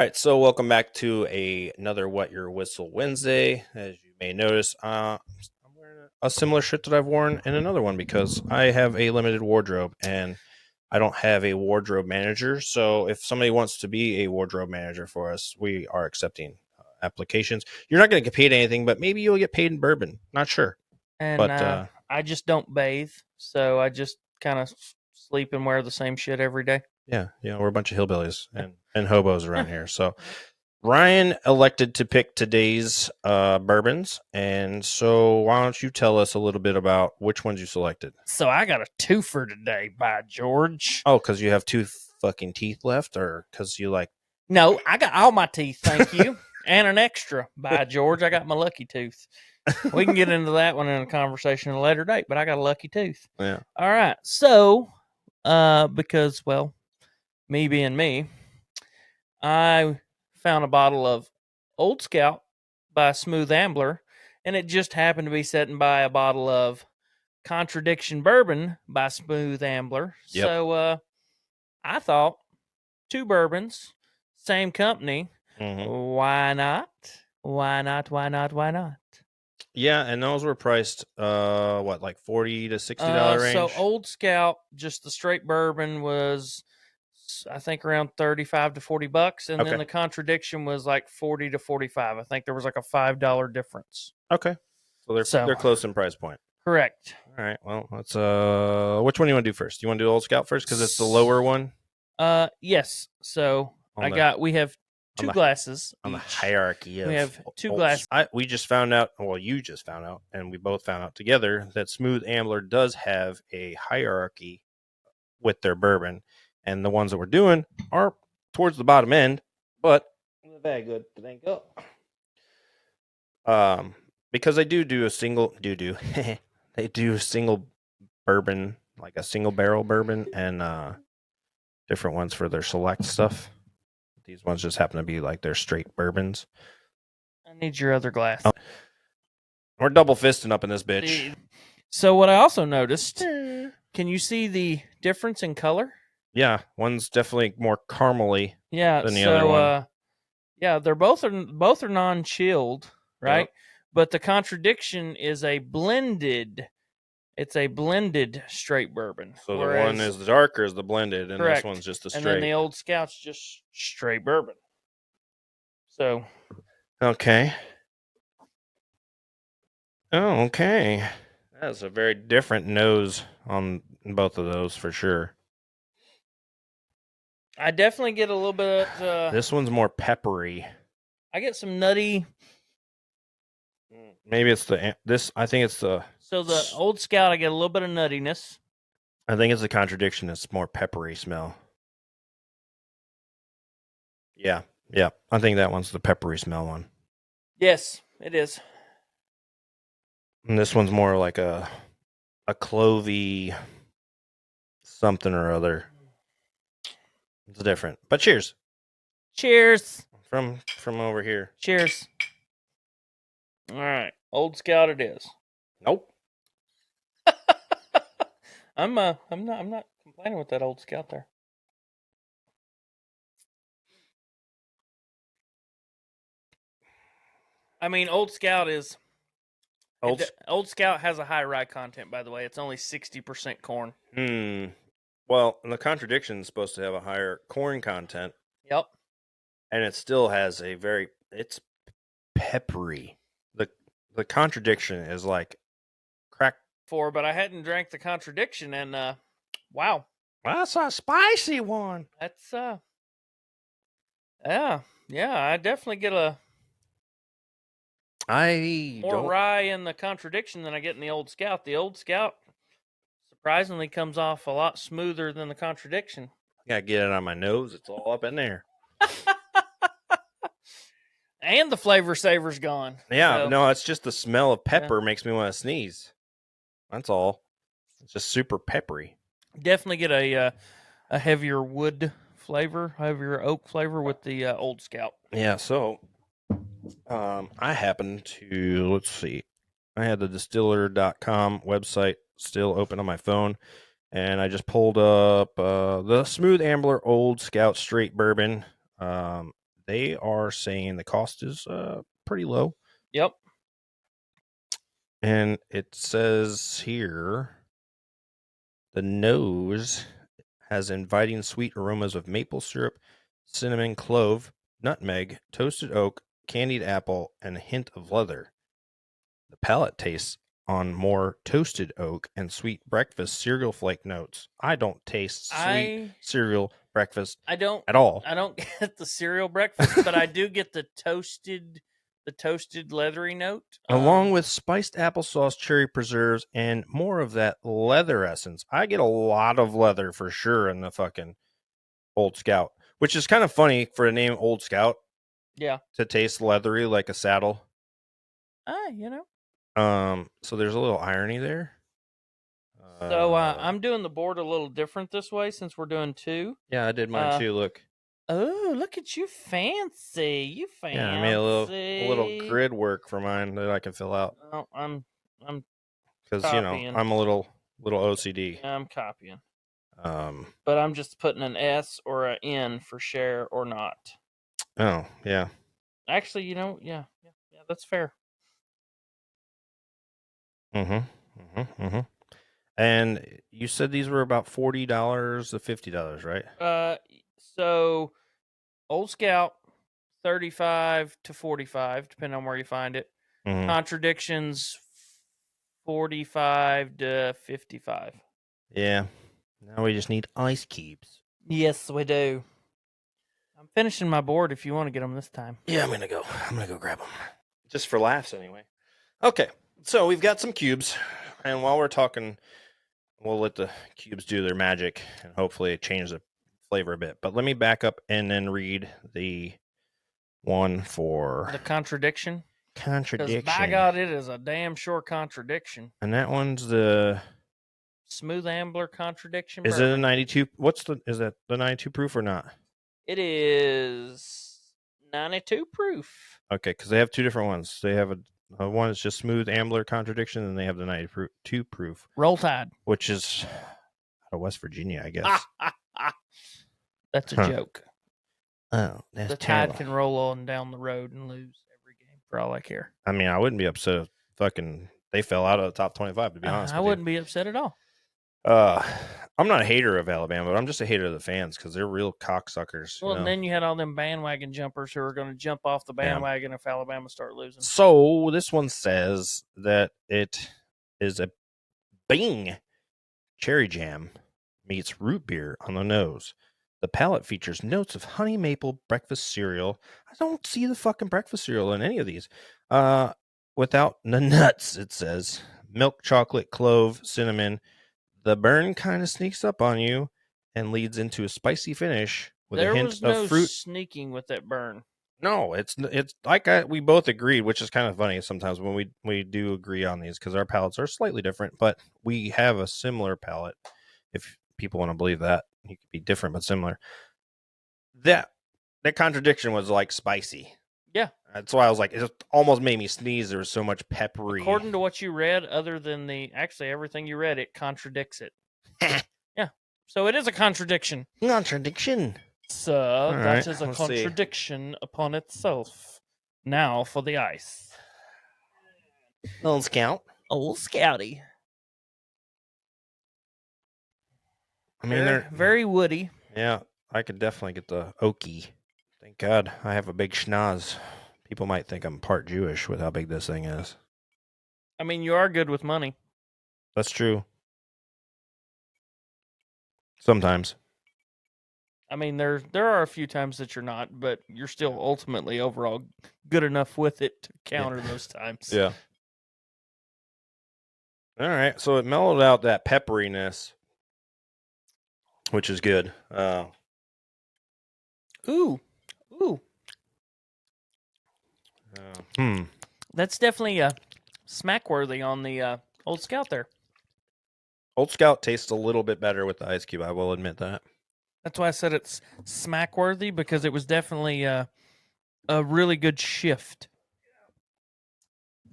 right, so welcome back to another Wet Your Whistle Wednesday. As you may notice, I'm wearing a similar shirt that I've worn in another one because I have a limited wardrobe and I don't have a wardrobe manager. So if somebody wants to be a wardrobe manager for us, we are accepting applications. You're not going to get paid anything, but maybe you'll get paid in bourbon. Not sure. And But I just don't bathe, so I just kind of sleep and wear the same shit every day. yeah, we're a bunch of hillbillies and hobos around here. So Ryan elected to pick today's bourbons, and so why don't you tell us a little bit about which ones you selected? So I got a twofer today, by George. Oh, because you have two fucking teeth left, or because you like? No, I got all my teeth, thank you, and an extra, by George. I got my lucky tooth. We can get into that one in a conversation at a later date, but I got a lucky tooth. Yeah. All right, so because me being me, I found a bottle of Old Scout by Smooth Ambler, and it just happened to be sitting by a bottle of Contradiction Bourbon by Smooth Ambler. Yep. So I thought two bourbons, same company. Mm-hmm. Why not? Why not? Why not? Why not? Yeah, and those were priced what, like $40 to $60 range? So Old Scout, just the straight bourbon, was I think around $35 to $40, and Okay. then the Contradiction was like $40 to $45. I think there was like a $5 difference. Okay, so they're close in price point. Correct. All right, well, let's which one do you want to do first? You want to do Old Scout first because it's the lower one? Yes. So we have two glasses on each. The hierarchy of we have two glasses. We just found out, well, you just found out, and we both found out together that Smooth Ambler does have a hierarchy with their bourbon, and the ones that we're doing are towards the bottom end, but very good to think up. Because they do a single they do a single bourbon, like a single barrel bourbon, and different ones for their select stuff. These ones just happen to be like their straight bourbons. I need your other glass. Oh. We're double fisting up in this bitch. So what I also noticed, can you see the difference in color? Yeah, one's definitely more caramely than the other one. Yeah, they're both are non-chilled, right? Yep. But the Contradiction is a blended. It's a blended straight bourbon. So the one is the darker is the blended, and correct. This one's just the straight. And then the Old Scout's just straight bourbon. So. Okay. Oh, okay. That's a very different nose on both of those for sure. I definitely get a little bit. This one's more peppery. I get some nutty. Maybe it's I think it's the. So the Old Scout, I get a little bit of nuttiness. I think it's the Contradiction. It's more peppery smell. Yeah. I think that one's the peppery smell one. Yes, it is. And this one's more like a clovey something or other. It's different. But cheers. Cheers. From over here. Cheers. All right. Old Scout it is. Nope. I'm not complaining with that Old Scout there. I mean, Old Scout is Old Scout has a high rye content, by the way. It's only 60% corn. Well, and the Contradiction is supposed to have a higher corn content. Yep. And it still has it's peppery. The Contradiction is like crack. But I hadn't drank the Contradiction, and wow. That's a spicy one. That's yeah, I definitely get more rye in the Contradiction than I get in the Old Scout. The Old Scout surprisingly comes off a lot smoother than the Contradiction. I gotta get it on my nose. It's all up in there. And the flavor saver's gone. Yeah, so. No, it's just the smell of pepper makes me want to sneeze. That's all. It's just super peppery. Definitely get a heavier wood flavor, heavier oak flavor with the Old Scout. Yeah, so I happen to, let's see, I had the distiller.com website still open on my phone, and I just pulled up the Smooth Ambler Old Scout Straight Bourbon. they are saying the cost is pretty low. Yep. And it says here the nose has inviting sweet aromas of maple syrup, cinnamon, clove, nutmeg, toasted oak, candied apple, and a hint of leather. The palate tastes on more toasted oak and sweet breakfast cereal flake notes. I don't taste sweet cereal breakfast I don't at all. I don't get the cereal breakfast, but I do get the toasted leathery note. Along with spiced applesauce, cherry preserves, and more of that leather essence. I get a lot of leather for sure in the fucking Old Scout, which is kind of funny for a name Old Scout. Yeah. To taste leathery like a saddle. You know. So there's a little irony there. So I'm doing the board a little different this way since we're doing 2. Yeah, I did mine too. Look. Oh, look at you, fancy! You fancy. Yeah, I made a little grid work for mine that I can fill out. Oh, I'm because copying. I'm a little OCD. Yeah, I'm copying. But I'm just putting an S or an N for share or not. Oh yeah. Actually, yeah, that's fair. And you said these were about $40 to $50, right? So Old Scout, 35 to 45, depending on where you find it. Mm-hmm. Contradictions, 45 to 55. Yeah. Now we just need ice cubes. Yes, we do. I'm finishing my board if you want to get them this time. Yeah, I'm gonna go grab them. Just for laughs, anyway. Okay, so we've got some cubes, and while we're talking, we'll let the cubes do their magic and hopefully change the flavor a bit. But let me back up and then read the one for the contradiction. Contradiction. Because by God, it is a damn sure contradiction. And that one's the Smooth Ambler Contradiction. Is it a 92? Is that the 92 proof or not? It is 92 proof. Okay, because they have two different ones. They have a one that's just Smooth Ambler Contradiction, and they have the 92 proof. Roll Tide. Which is out of West Virginia, I guess. That's a joke. Oh, that's the terrible. Tide can roll on down the road and lose every game for all I care. I mean, I wouldn't be upset if they fell out of the top 25, to be honest. I wouldn't be upset at all. I'm not a hater of Alabama, but I'm just a hater of the fans because they're real cocksuckers. Well, and then you had all them bandwagon jumpers who are going to jump off the bandwagon if Alabama start losing. So this one says that it is a Bing cherry jam meets root beer on the nose. The palate features notes of honey maple breakfast cereal. I don't see the fucking breakfast cereal in any of these. Without the nuts, it says. Milk, chocolate, clove, cinnamon. The burn kind of sneaks up on you and leads into a spicy finish with a hint of fruit. Sneaking with that burn. No, it's like we both agreed, which is kind of funny sometimes when we do agree on these because our palates are slightly different, but we have a similar palate. If people want to believe that, you could be different but similar. That contradiction was like spicy. Yeah, that's why I was like, it just almost made me sneeze. There was so much peppery. According to what you read, other than everything you read, it contradicts it. Yeah, so it is a contradiction. Contradiction. So that is a contradiction upon itself. Now for the ice. Old Scout. Old Scouty. I mean, they're very woody. Yeah, I could definitely get the oaky. Thank God I have a big schnoz. People might think I'm part Jewish with how big this thing is. I mean, you are good with money. That's true. Sometimes. I mean, there are a few times that you're not, but you're still ultimately overall good enough with it to counter those times. Yeah. All right, so it mellowed out that pepperiness, which is good. Ooh. That's definitely smack worthy on the Old Scout there. Old Scout tastes a little bit better with the ice cube. I will admit that. That's why I said it's smack worthy, because it was definitely a really good shift.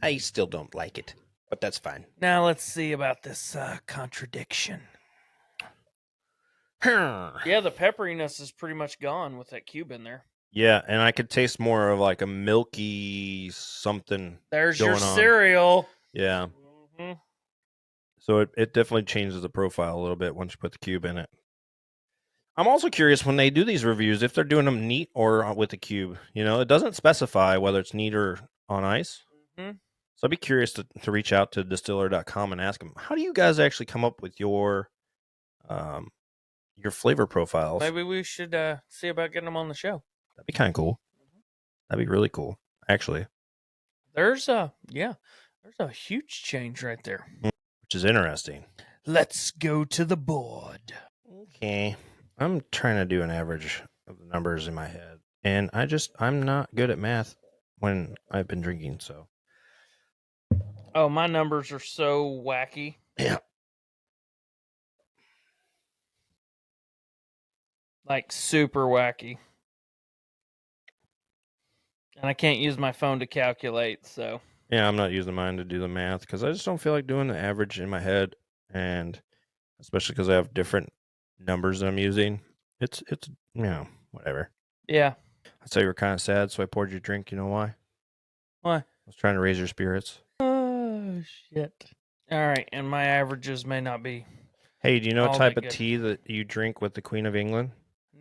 I still don't like it, but that's fine. Now let's see about this contradiction. Yeah, the pepperiness is pretty much gone with that cube in there. Yeah, and I could taste more of like a milky something There's your going on. cereal. Yeah. Mhm. So it definitely changes the profile a little bit once you put the cube in it. I'm also curious when they do these reviews if they're doing them neat or with the cube. You know, it doesn't specify whether it's neat or on ice. Mhm. So I'd be curious to reach out to distiller.com and ask them, how do you guys actually come up with um your flavor profiles? Maybe we should see about getting them on the show. That'd be kind of cool. That'd be really cool, actually. There's there's a huge change right there. Which is interesting. Let's go to the board. Okay. I'm trying to do an average of the numbers in my head. And I'm not good at math when I've been drinking, so Oh, my numbers are so wacky. yeah. Like super wacky. And I can't use my phone to calculate, so Yeah, I'm not using mine to do the math because I just don't feel like doing the average in my head, and especially because I have different numbers that I'm using. It's whatever. yeah. I'd say you were kind of sad, so I poured you a drink. You know why? Why? I was trying to raise your spirits. Oh shit. All right, and my averages may not be. Hey, do you know what all type that of good. tea that you drink with the Queen of England?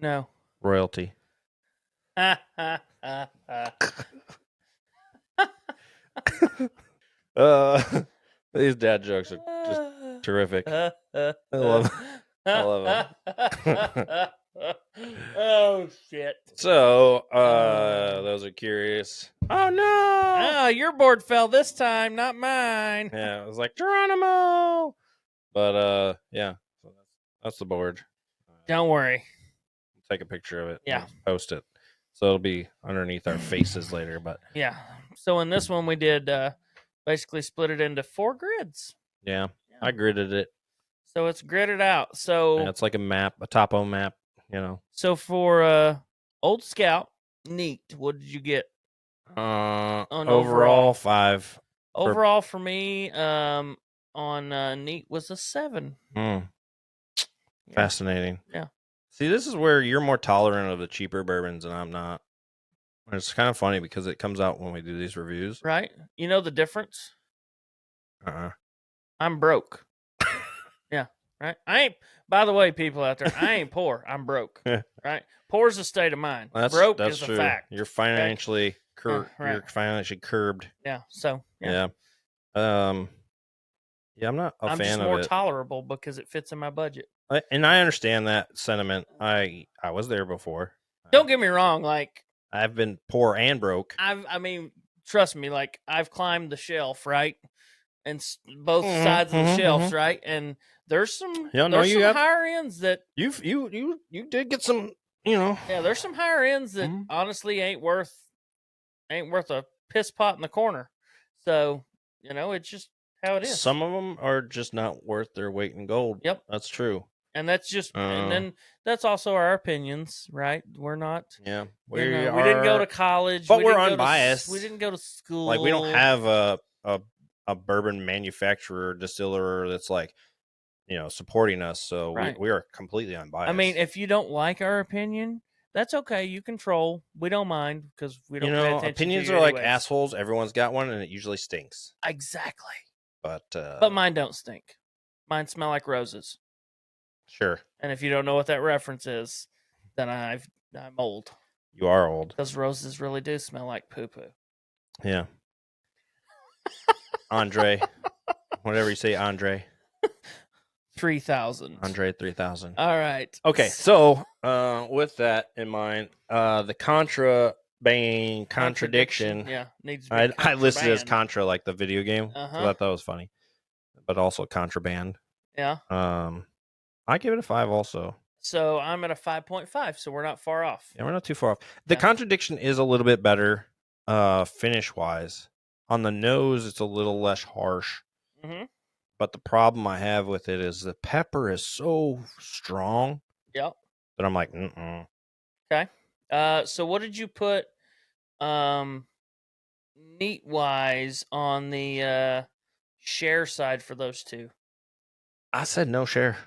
No. Royalty. These dad jokes are just terrific. I love them. Oh shit. So, those are curious. Oh no! Ah, your board fell this time, not mine. Yeah, it was like Geronimo. But yeah, so that's the board. Don't worry. Take a picture of it. Yeah. And post it. So it'll be underneath our faces later. But Yeah. So in this one we did basically split it into 4 grids. yeah, I gridded it. So it's gridded out. So Yeah, it's like a map, a topo map. You know. So for Old Scout, neat. What did you get? On On overall 5. Overall for me, on neat was a 7. Mm, Yeah. fascinating. Yeah. See, this is where you're more tolerant of the cheaper bourbons and I'm not. It's kind of funny because it comes out when we do these reviews. Right? You know the difference? Uh-uh. I'm broke. Yeah. Right? I ain't, by the way, people out there, I ain't poor. I'm broke. Right? Poor is a state of mind. Broke That's is true. a fact. You're financially right. You're financially curbed. Yeah. So, Yeah. Yeah, I'm not a I'm fan just of more it. tolerable because it fits in my budget. And I understand that sentiment. I was there before. Don't get me wrong, like I've been poor and broke. I mean, trust me, like I've climbed the shelf, right? And both sides of the shelves, right? And there's some higher ends that you did get some, you know. Yeah, there's some higher ends that honestly ain't worth a piss pot in the corner. So, it's just how it is. Some of them are just not worth their weight in gold. Yep. That's true. And that's just and then that's also our opinions, right? We're not we didn't go to college, but we're unbiased. We didn't go to school. Like we don't have a bourbon manufacturer distiller that's like, supporting us, so we are completely unbiased. I mean, if you don't like our opinion, that's okay. You can troll. We don't mind because we don't pay attention opinions to you are anyways. like assholes. Everyone's got one, and it usually stinks. Exactly. But mine don't stink. Mine smell like roses. Sure. And if you don't know what that reference is, then I'm old. You are old. Because roses really do smell like poo-poo. Yeah. Andre. Whatever you say, Andre. 3000. Andre 3000. All right. Okay, so with that in mind, the contradiction. Yeah, needs to be I listed it as Contra, like the video game. Uh-huh. So I thought that was funny. But also contraband. Yeah. I give it a 5 also. So I'm at a 5.5, so we're not far off. Yeah, we're not too far off. The contradiction is a little bit better finish-wise. On the nose, it's a little less harsh. Mm-hmm. But the problem I have with it is the pepper is so strong. Yep. That I'm like, mm-mm. Okay. So what did you put neat-wise on the share side for those two? I said no share.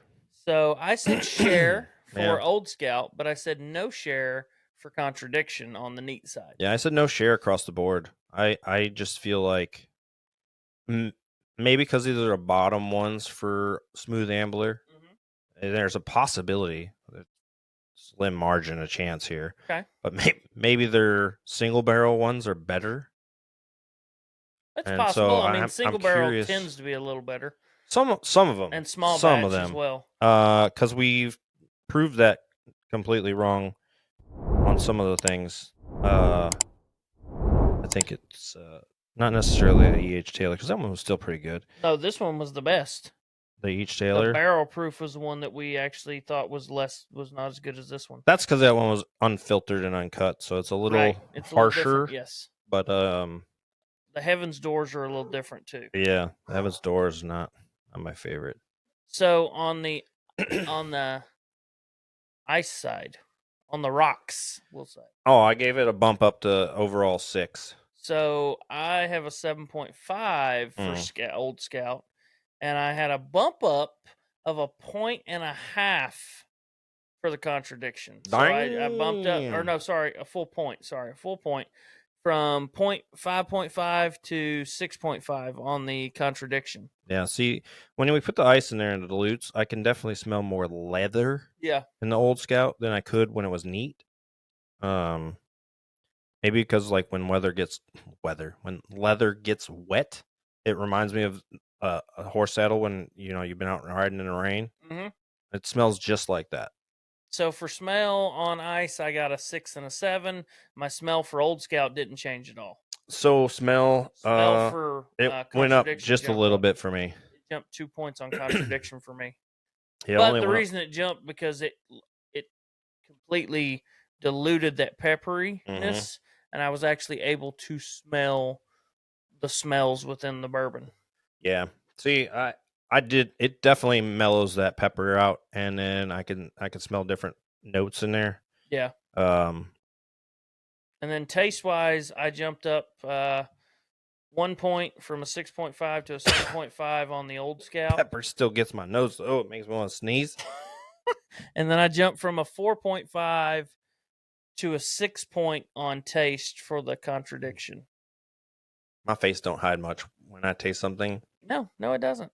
So I said share for Old Scout, but I said no share for Contradiction on the neat side. Yeah, I said no share across the board. I just feel like maybe because these are the bottom ones for Smooth Ambler, there's a possibility, slim margin of chance here. Okay. But maybe their single barrel ones are better. It's And possible. so I mean, I'm single barrel curious. tends to be a little better. Some of them. And small some batch of them. as well. Because we've proved that completely wrong on some of the things. I think it's not necessarily the E.H. Taylor, because that one was still pretty good. No, this one was the best. The E.H. The Taylor. barrel proof was the one that we actually thought was not as good as this one. That's because that one was unfiltered and uncut, so it's a little Right. It's harsher. a little different, yes. But the Heaven's Doors are a little different too. Yeah, Heaven's Door is not my favorite. So on the ice side, on the rocks, we'll say. Oh, I gave it a bump up to overall 6. So I have a 7.5 for Old Scout, and I had a bump up of a 1.5 for the Contradiction. So I bumped up, or no, sorry, a full point. Sorry, a full point from 5.5 to 6.5 on the Contradiction. Yeah, see, when we put the ice in there in the dilutes, I can definitely smell more leather. Yeah. In the Old Scout than I could when it was neat. Maybe because like when leather gets wet, it reminds me of a horse saddle when you've been out riding in the rain. Mm-hmm. It smells just like that. So for smell on ice, I got a 6 and a 7. My smell for Old Scout didn't change at all. So smell for it went up just a little bit for me. It jumped 2 points on Contradiction for me. Yeah, but the reason it jumped because it completely diluted that pepperiness, and I was actually able to smell the smells within the bourbon. Yeah. See, I did. It definitely mellows that pepper out, and then I can smell different notes in there. Yeah. And then taste wise, I jumped up 1 point from a 6.5 to a 7.5 on the Old Scout. Pepper still gets my nose. Oh, it makes me want to sneeze. And then I jumped from a 4.5 to a 6 point on taste for the Contradiction. My face don't hide much when I taste something. No, it doesn't.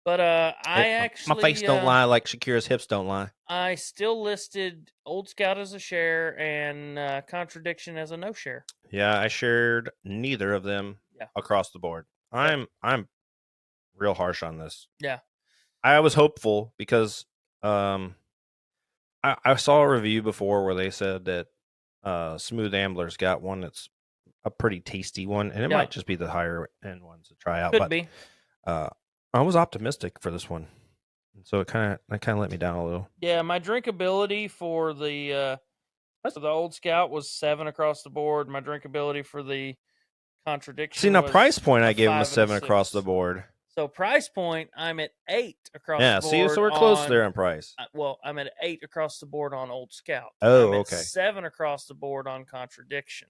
But my face don't lie like Shakira's hips don't lie. I still listed Old Scout as a share and Contradiction as a no share. Yeah, I shared neither of them across the board. I'm real harsh on this. Yeah. I was hopeful because I saw a review before where they said that Smooth Amblers got one that's a pretty tasty one, and it might just be the higher end ones to try out. Could be. I was optimistic for this one, so it kind of let me down a little. Yeah, my drinkability for the Old Scout was 7 across the board. My drinkability for the Contradiction. See, now price point, I gave him a 7 across the board. So price point, I'm at 8 across the board. Yeah, see, so we're close there on price. Well, I'm at 8 across the board on Old Scout. Oh, I'm okay. 7 across the board on Contradiction.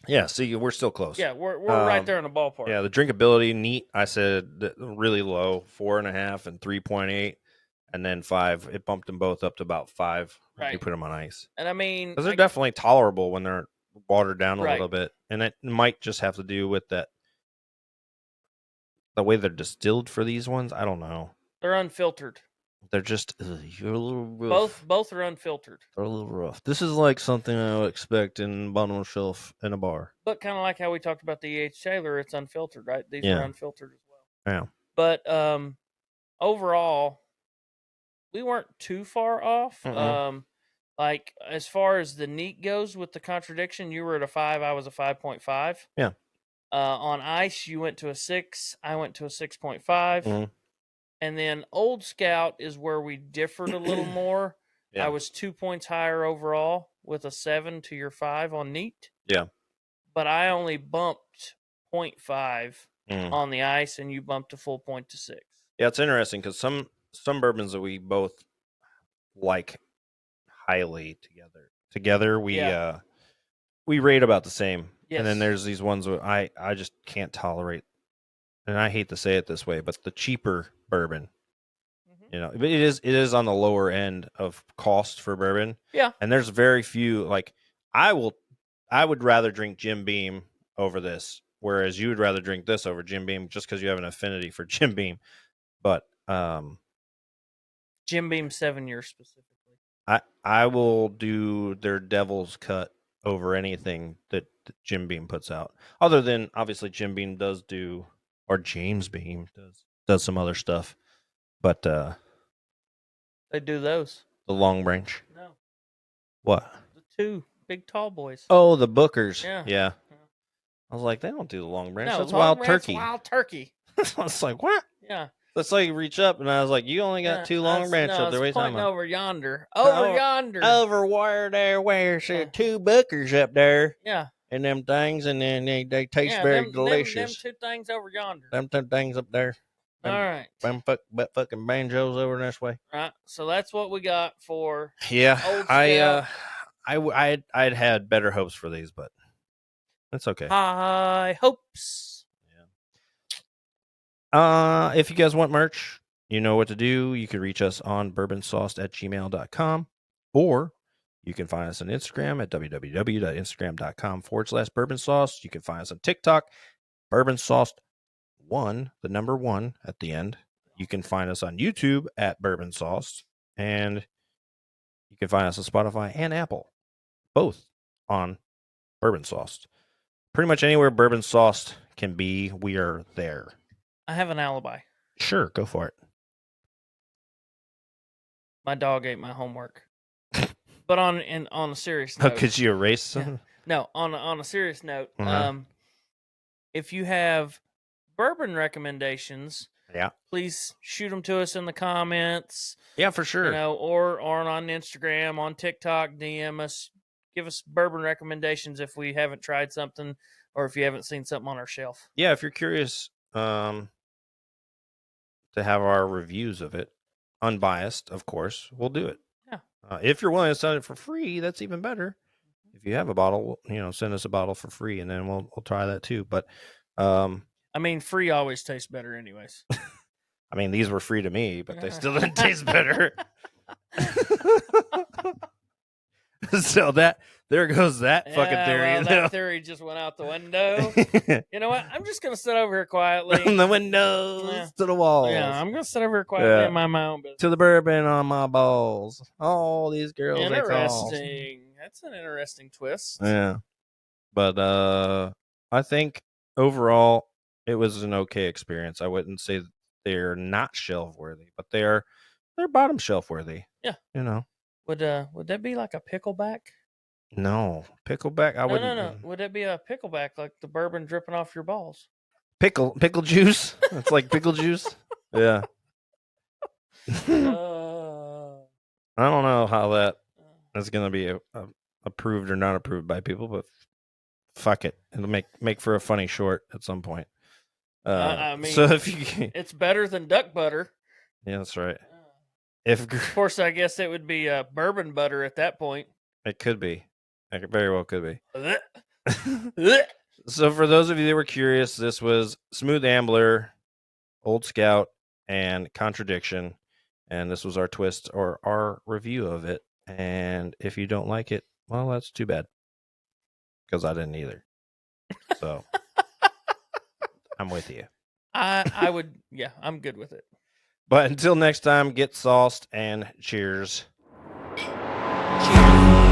Yeah, see, we're still close. Yeah, we're right there in the ballpark. Yeah, the drinkability, neat. I said really low, 4.5 and 3.8, and then 5. It bumped them both up to about 5 when you put them on ice. And I mean, because they're definitely tolerable when they're watered down a little bit, and it might just have to do with the way they're distilled for these ones. I don't know. They're unfiltered. They're just you're a little rough. Both are unfiltered. They're a little rough. This is like something I would expect in bottom of the shelf in a bar. But kind of like how we talked about the E.H. Taylor, it's unfiltered, right? These are unfiltered as well. Yeah. But overall, we weren't too far off. Like as far as the neat goes with the Contradiction, you were at a 5. I was a 5.5. Yeah. On ice, you went to a 6. I went to a 6.5. And then Old Scout is where we differed a little more. Yeah. I was 2 points higher overall with a 7 to your 5 on neat. Yeah. But I only bumped 0.5 on the ice, and you bumped a full point to 6. Yeah, it's interesting because some bourbons that we both like highly together we rate about the same. Yes. And then there's these ones where I just can't tolerate, and I hate to say it this way, but the cheaper bourbon You know, but it is on the lower end of cost for bourbon. Yeah. And there's very few like I would rather drink Jim Beam over this, whereas you would rather drink this over Jim Beam just because you have an affinity for Jim Beam. But Jim Beam 7 years specifically. I will do their Devil's Cut over anything that Jim Beam puts out. Other than obviously Jim Beam does do, or James Beam does some other stuff. But They do those. the Long Branch. No. What? The 2 big tall boys. Oh, the Bookers. Yeah. Yeah. I was like, they don't do the Long Branch. No, That's Long Wild Branch, Turkey. Wild Turkey. I was like, what? Yeah. That's like you reach up, and I was like, you only got 2 Long Branch up there. What are you talking about? Over yonder. Over yonder. Over where there's 2 Bookers up there. Yeah. And them things, and then they taste very delicious. Them 2 things over yonder. Them 2 things up there. All right. Them fucking banjos over this way. All right. So that's what we got for. Yeah, Old Scout. I'd had better hopes for these, but it's okay. High hopes. If you guys want merch, you know what to do. You can reach us on bourbonsauced@gmail.com, or you can find us on Instagram at www.instagram.com/bourbonsauced. You can find us on TikTok, bourbonsauced1, the number 1 at the end. You can find us on YouTube at bourbonsauced, and you can find us on Spotify and Apple, both on bourbonsauced. Pretty much anywhere bourbonsauced can be, we are there. I have an alibi. Sure, go for it. My dog ate my homework. But on a serious note. Oh, could you erase something? No, on a serious note, Uh-huh. If you have bourbon recommendations, Yeah. please shoot them to us in the comments. Yeah, for sure. You know, or on Instagram, on TikTok, DM us. Give us bourbon recommendations if we haven't tried something or if you haven't seen something on our shelf. Yeah, if you're curious to have our reviews of it, unbiased, of course, we'll do it. Yeah. If you're willing to send it for free, that's even better. If you have a bottle, send us a bottle for free, and then we'll try that too. But I mean, free always tastes better, anyways. I mean, these were free to me, but they still didn't taste better. So there goes that fucking theory. Well, that theory just went out the window. You know what? I'm just gonna sit over here quietly. From the windows to the walls. Yeah, I'm gonna sit over here quietly and mind my own business. To the bourbon on my balls. All these girls. Interesting. That's an interesting twist. Yeah. But I think overall it was an okay experience. I wouldn't say they're not shelf worthy, but they're bottom shelf worthy. Yeah. Would that be like a pickleback? No. Pickleback? I wouldn't. No. Would that be a pickleback, like the bourbon dripping off your balls? Pickle juice? It's like pickle juice? Yeah. I don't know how that is going to be approved or not approved by people, but fuck it. It'll make for a funny short at some point. I mean, so if you, it's better than duck butter. Yeah, that's right. Of course, I guess it would be bourbon butter at that point. It could be. It very well could be. So for those of you that were curious, this was Smooth Ambler, Old Scout, and Contradiction. And this was our twist or our review of it. And if you don't like it, well, that's too bad. Because I didn't either. So I'm with you. I would, yeah, I'm good with it. But until next time, get sauced and cheers. Cheers.